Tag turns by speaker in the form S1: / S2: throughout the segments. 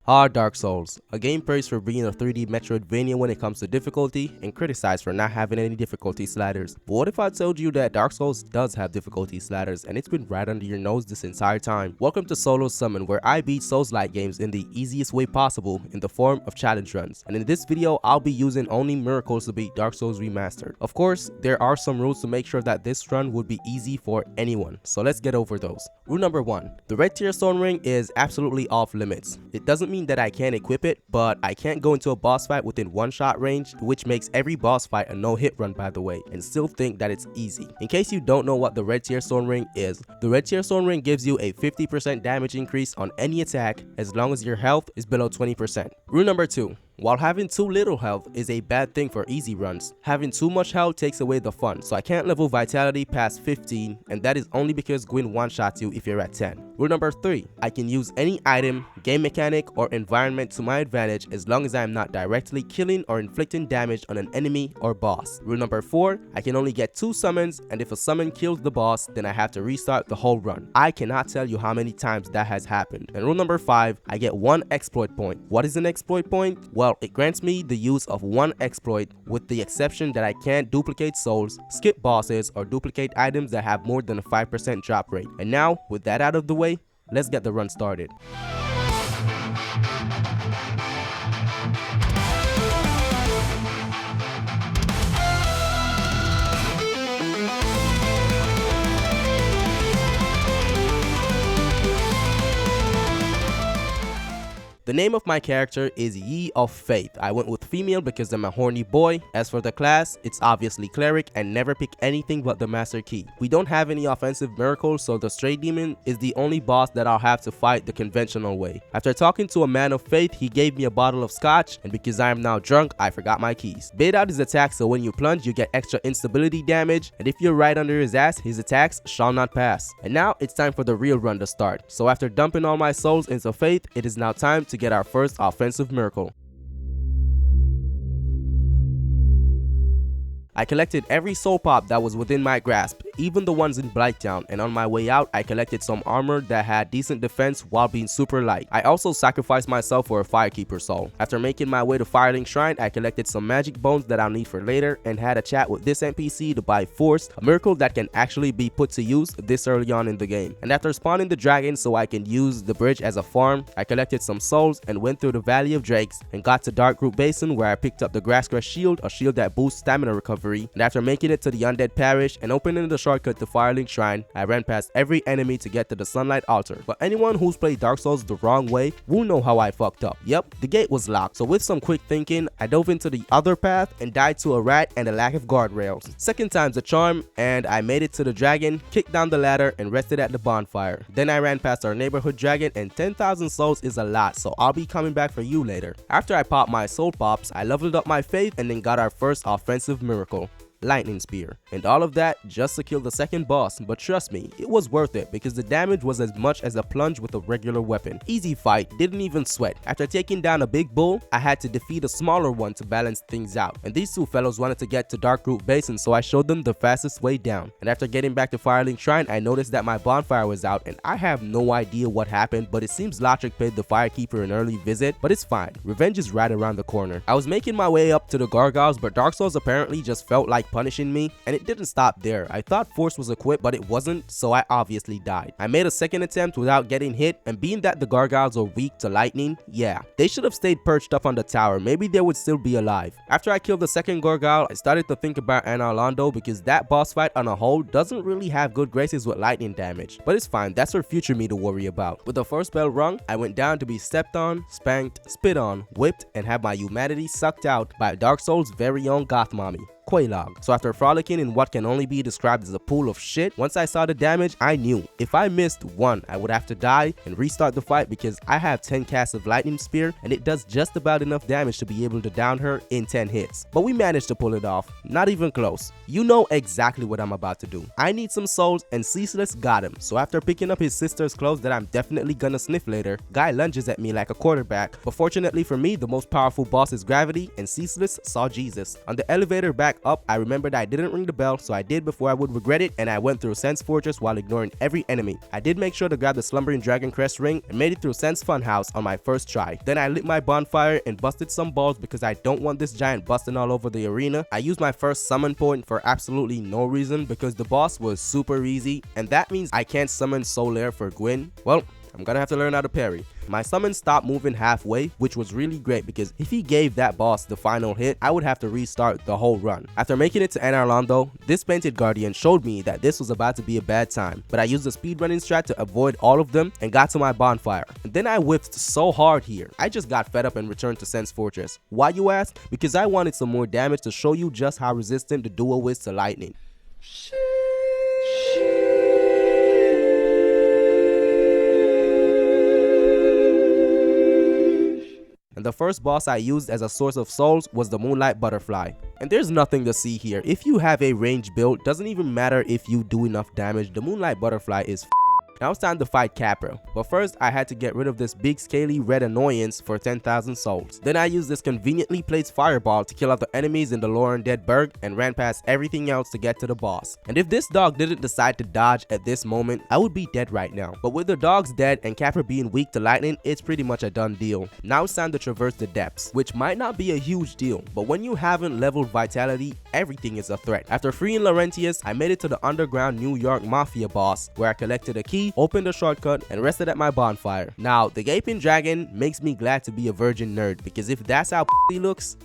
S1: Dark Souls, a game praised for being a 3D Metroidvania when it comes to difficulty and criticized for not having any difficulty sliders. But what if I told you that Dark Souls does have difficulty sliders and it's been right under your nose this entire time? Welcome to Solo Summon, where I beat Souls-like games in the easiest way possible in the form of challenge runs. And in this video, I'll be using only miracles to beat Dark Souls Remastered. Of course, there are some rules to make sure that this run would be easy for anyone, so let's get over those. Rule number 1. The red tier stone ring is absolutely off limits. It doesn't mean that I can't equip it, but I can't go into a boss fight within one shot range, which makes every boss fight a no-hit run, by the way, and still think that it's easy. In case you don't know what the red tier stone ring is, the red tier stone ring gives you a 50% damage increase on any attack as long as your health is below 20%. Rule number 2. While having too little health is a bad thing for easy runs, having too much health takes away the fun, so I can't level vitality past 15, and that is only because Gwyn one-shots you if you're at 10. Rule number 3. I can use any item, game mechanic, or environment to my advantage as long as I am not directly killing or inflicting damage on an enemy or boss. Rule number 4. I can only get 2 summons, and if a summon kills the boss, then I have to restart the whole run. I cannot tell you how many times that has happened. And rule number 5. I get 1 exploit point. What is an exploit point? Well, it grants me the use of 1 exploit, with the exception that I can't duplicate souls, skip bosses, or duplicate items that have more than a 5% drop rate. And now, with that out of the way, let's get the run started. The name of my character is Yi of Faith. I went with female because I'm a horny boy. As for the class, it's obviously cleric, and never pick anything but the master key. We don't have any offensive miracles, so the stray demon is the only boss that I'll have to fight the conventional way. After talking to a man of faith, he gave me a bottle of scotch, and because I am now drunk, I forgot my keys. Bait out his attack, so when you plunge, you get extra instability damage, and if you're right under his ass, his attacks shall not pass. And now it's time for the real run to start. So after dumping all my souls into faith, it is now time to get our first offensive miracle. I collected every soul pop that was within my grasp, even the ones in Blighttown, and on my way out, I collected some armor that had decent defense while being super light. I also sacrificed myself for a Firekeeper soul. After making my way to Firelink Shrine, I collected some magic bones that I'll need for later, and had a chat with this NPC to buy Force, a miracle that can actually be put to use this early on in the game. And after spawning the dragon so I can use the bridge as a farm, I collected some souls and went through the Valley of Drakes and got to Darkroot Basin, where I picked up the Grasscrest Shield, a shield that boosts stamina recovery. And after making it to the Undead Parish and opening the shortcut to Firelink Shrine, I ran past every enemy to get to the Sunlight Altar. But anyone who's played Dark Souls the wrong way will know how I fucked up. Yep, the gate was locked, so with some quick thinking, I dove into the other path and died to a rat and a lack of guardrails. Second time's a charm, and I made it to the dragon, kicked down the ladder, and rested at the bonfire. Then I ran past our neighborhood dragon, and 10,000 souls is a lot, so I'll be coming back for you later. After I popped my soul pops, I leveled up my faith and then got our first offensive miracle. Lightning Spear, and all of that just to kill the second boss. But trust me, it was worth it because the damage was as much as a plunge with a regular weapon. Easy fight, didn't even sweat. After taking down a big bull, I had to defeat a smaller one to balance things out, and these two fellows wanted to get to Darkroot Basin, so I showed them the fastest way down. And after getting back to Firelink Shrine, I noticed that my bonfire was out, and I have no idea what happened, but it seems Lotric paid the Firekeeper an early visit, but it's fine, revenge is right around the corner. I was making my way up to the Gargoyles, but Dark Souls apparently just felt like punishing me, and it didn't stop there. I thought Force was equipped, but it wasn't, so I obviously died. I made a second attempt without getting hit, and being that the Gargoyles are weak to lightning, yeah, they should have stayed perched up on the tower. Maybe they would still be alive. After I killed the second Gargoyle, I started to think about Anor Londo because that boss fight on a whole doesn't really have good graces with lightning damage, but it's fine, that's for future me to worry about. With the first bell rung, I went down to be stepped on, spanked, spit on, whipped, and have my humanity sucked out by Dark Souls' very own goth mommy, Quelaag. So after frolicking in what can only be described as a pool of shit, once I saw the damage, I knew if I missed one, I would have to die and restart the fight because I have 10 casts of Lightning Spear and it does just about enough damage to be able to down her in 10 hits. But we managed to pull it off, not even close. You know exactly what I'm about to do. I need some souls and Ceaseless got him. So after picking up his sister's clothes that I'm definitely gonna sniff later, Guy lunges at me like a quarterback, but fortunately for me, the most powerful boss is Gravity and Ceaseless saw Jesus. On the elevator back back up, I remembered I didn't ring the bell, so I did before I would regret it, and I went through Sen's Fortress while ignoring every enemy. I did make sure to grab the Slumbering Dragon Crest ring and made it through Sen's Funhouse on my first try. Then I lit my bonfire and busted some balls because I don't want this giant busting all over the arena. I used my first summon point for absolutely no reason because the boss was super easy, and that means I can't summon Solaire for Gwyn. Well, I'm gonna have to learn how to parry. My summon stopped moving halfway, which was really great because if he gave that boss the final hit, I would have to restart the whole run. After making it to Anor Londo, this Painted Guardian showed me that this was about to be a bad time, but I used the speedrunning strat to avoid all of them and got to my bonfire. And then I whiffed so hard here. I just got fed up and returned to Sen's Fortress. Why, you ask? Because I wanted some more damage to show you just how resistant the duo is to lightning. And the first boss I used as a source of souls was the Moonlight Butterfly. And there's nothing to see here. If you have a range build, doesn't even matter if you do enough damage, the Moonlight Butterfly is Now it's time to fight Capra, but first I had to get rid of this big scaly red annoyance for 10,000 souls. Then I used this conveniently placed fireball to kill out the enemies in the Loren Dead Berg and ran past everything else to get to the boss. And if this dog didn't decide to dodge at this moment, I would be dead right now. But with the dogs dead and Capra being weak to lightning, it's pretty much a done deal. Now it's time to traverse the depths, which might not be a huge deal, but when you haven't leveled Vitality, everything is a threat. After freeing Laurentius, I made it to the underground New York Mafia boss, where I collected a key, opened a shortcut, and rested at my bonfire. Now, the Gaping Dragon makes me glad to be a virgin nerd, because if that's how he looks,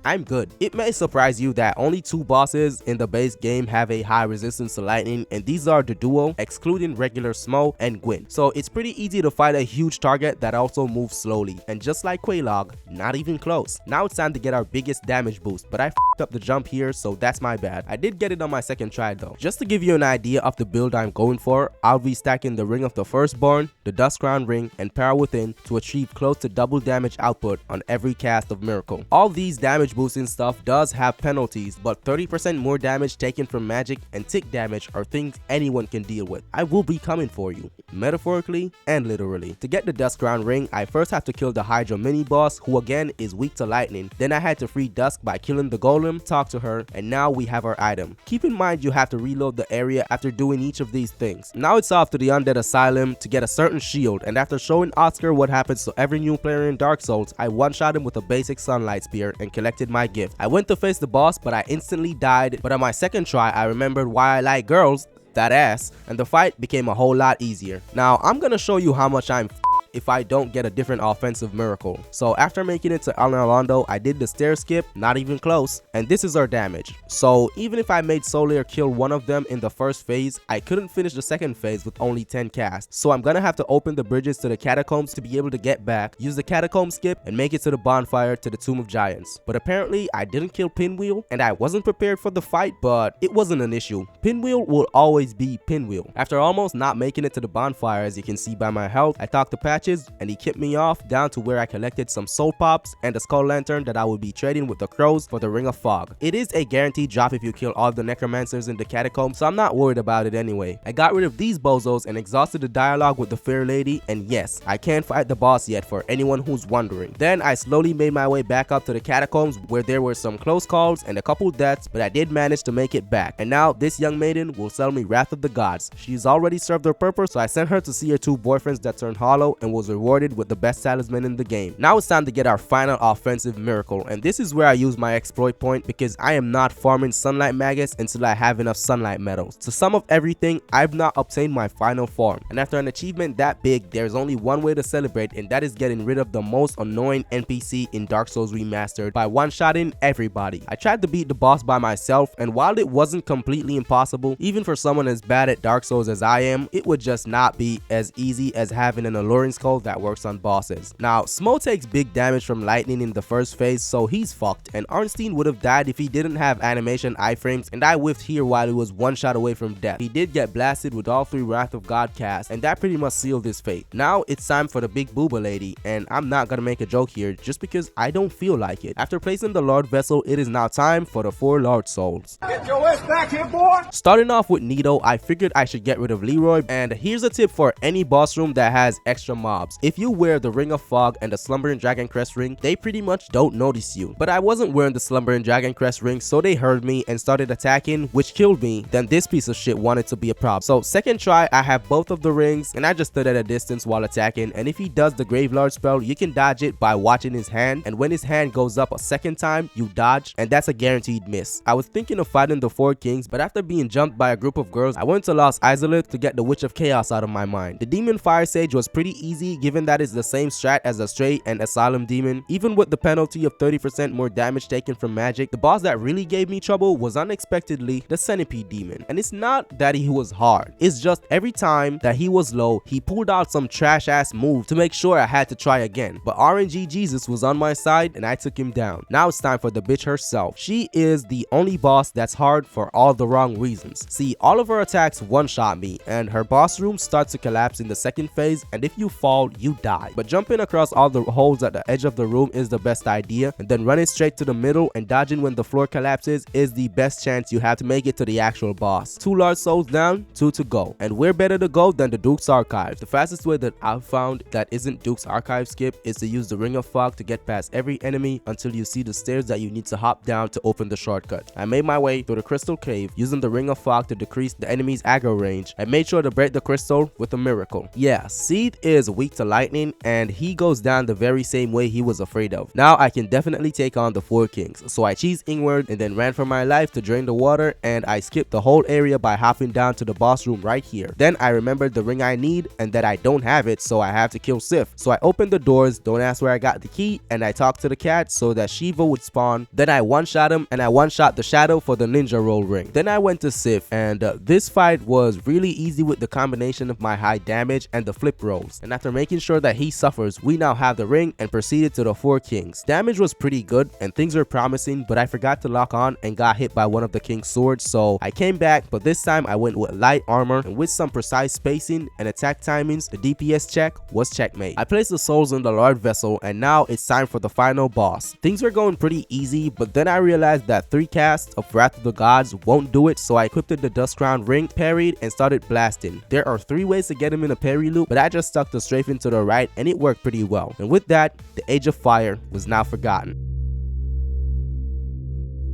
S1: I'm good. It may surprise you that only 2 bosses in the base game have a high resistance to lightning, and these are the duo, excluding regular Smo and Gwyn. So it's pretty easy to fight a huge target that also moves slowly, and just like Quelaag, not even close. Now it's time to get our biggest damage boost, but I f***ed up the jump here, so that's my bad. I did get it on my second try though. Just to give you an idea of the build I'm going for, I'll be stacking the Ring of the Firstborn, the Duskcrown Ring, and Power Within to achieve close to double damage output on every cast of Miracle. All these damage boosting stuff does have penalties, but 30% more damage taken from magic and tick damage are things anyone can deal with. I will be coming for you, metaphorically and literally. To get the Duskcrown Ring, I first have to kill the Hydra mini boss, who again is weak to lightning. Then I had to free Dusk by killing the golem, talk to her, and now we have our item. Keep in mind you have to reload the area after doing each of these things. Now it's off to the Undead Asylum to get a certain shield, and after showing Oscar what happens to every new player in Dark Souls, I one-shot him with a basic Sunlight Spear and collected my gift. I went to face the boss, but I instantly died, but on my second try I remembered why I like girls, that ass, and the fight became a whole lot easier. Now I'm gonna show you how much I'm if I don't get a different offensive miracle. So after making it to Anor Londo, I did the stair skip, not even close, and this is our damage. So even if I made Solaire kill one of them in the first phase, I couldn't finish the second phase with only 10 casts. So I'm gonna have to open the bridges to the catacombs to be able to get back, use the catacomb skip, and make it to the bonfire to the Tomb of Giants. But apparently I didn't kill Pinwheel, and I wasn't prepared for the fight, but it wasn't an issue. Pinwheel will always be Pinwheel. After almost not making it to the bonfire, as you can see by my health, I talked to Patches, and he kept me off down to where I collected some soul pops and a skull lantern that I would be trading with the crows for the Ring of Fog. It is a guaranteed drop if you kill all the necromancers in the catacombs, so I'm not worried about it anyway. I got rid of these bozos and exhausted the dialogue with the fair lady, and yes, I can't fight the boss yet for anyone who's wondering. Then I slowly made my way back up to the catacombs where there were some close calls and a couple deaths, but I did manage to make it back. And now this young maiden will sell me Wrath of the Gods. She's already served her purpose, so I sent her to see her 2 boyfriends that turned hollow and was rewarded with the best talisman in the game. Now it's time to get our final offensive miracle, and this is where I use my exploit point because I am not farming sunlight maggots until I have enough sunlight metals. To sum up everything, I've not obtained my final form, and after an achievement that big, there's only one way to celebrate, and that is getting rid of the most annoying NPC in Dark Souls Remastered by one-shotting everybody. I tried to beat the boss by myself, and while it wasn't completely impossible, even for someone as bad at Dark Souls as I am, it would just not be as easy as having an alluring skull that works on bosses. Now, Smo takes big damage from lightning in the first phase, so he's fucked, and Arnstein would have died if he didn't have animation iframes, and I whiffed here while he was one shot away from death. He did get blasted with all 3 Wrath of God casts, and that pretty much sealed his fate. Now it's time for the big booba lady, and I'm not gonna make a joke here just because I don't feel like it. After placing the Lord Vessel, it is now time for the 4 Lord Souls.
S2: Get your ass back here, boy!
S1: Starting off with Nito, I figured I should get rid of Leroy, and here's a tip for any boss room that has extra mobs. mobs. If you wear the Ring of Fog and the Slumbering Dragon Crest ring, they pretty much don't notice you. But I wasn't wearing the Slumbering Dragon Crest ring, so they heard me and started attacking, which killed me. Then this piece of shit wanted to be a problem. So second try, I have both of the rings and I just stood at a distance while attacking, and if he does the Graveyard spell, you can dodge it by watching his hand, and when his hand goes up a second time, you dodge, and that's a guaranteed miss. I was thinking of fighting the 4 kings, but after being jumped by a group of girls, I went to Lost Izalith to get the Witch of Chaos out of my mind. The Demon Fire Sage was pretty easy given that it's the same strat as the Stray and Asylum Demon. Even with the penalty of 30% more damage taken from magic, the boss that really gave me trouble was unexpectedly the Centipede Demon. And it's not that he was hard, it's just every time that he was low, he pulled out some trash ass move to make sure I had to try again. But RNG Jesus was on my side and I took him down. Now it's time for the bitch herself. She is the only boss that's hard for all the wrong reasons. See, all of her attacks one-shot me, and her boss room starts to collapse in the second phase, and if you fall, you die. But jumping across all the holes at the edge of the room is the best idea, and then running straight to the middle and dodging when the floor collapses is the best chance you have to make it to the actual boss. 2 large souls down, 2 to go. And where better to go than the Duke's Archives? The fastest way that I've found that isn't Duke's Archive skip is to use the Ring of Fog to get past every enemy until you see the stairs that you need to hop down to open the shortcut. I made my way through the Crystal Cave using the Ring of Fog to decrease the enemy's aggro range. I made sure to break the crystal with a miracle. Yeah, Seath is weak to lightning and he goes down the very same way he was afraid of. Now I can definitely take on the 4 kings. So I cheesed inward and then ran for my life to drain the water, and I skipped the whole area by hopping down to the boss room right here. Then I remembered the ring I need and that I don't have it, so I have to kill Sif. So I opened the doors, don't ask where I got the key, and I talked to the cat so that Shiva would spawn. Then I one-shot him and I one-shot the shadow for the ninja roll ring. Then I went to Sif, and this fight was really easy with the combination of my high damage and the flip rolls. And after making sure that he suffers, we now have the ring and proceeded to the 4 kings. Damage was pretty good and things were promising, but I forgot to lock on and got hit by one of the king's swords, so I came back, but this time I went with light armor, and with some precise spacing and attack timings, the DPS check was checkmate. I placed the souls in the Lord Vessel, and now it's time for the final boss. Things were going pretty easy, but then I realized that 3 casts of Wrath of the Gods won't do it, so I equipped the Dust Crown ring, parried, and started blasting. There are 3 ways to get him in a parry loop, but I just stuck the strafing to the right and it worked pretty well. And with that, the Age of Fire was now forgotten.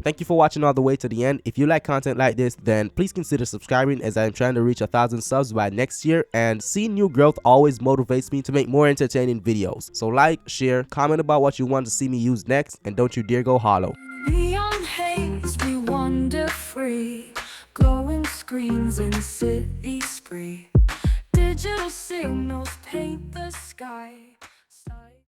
S1: Thank you for watching all the way to the end. If you like content like this, then please consider subscribing, as I am trying to reach 1,000 subs by next year, and seeing new growth always motivates me to make more entertaining videos. So like, share, comment about what you want to see me use next, and don't you dare go hollow.
S2: Neon haze, we wander free, glowing screens in city spree, digital signals paint the sky.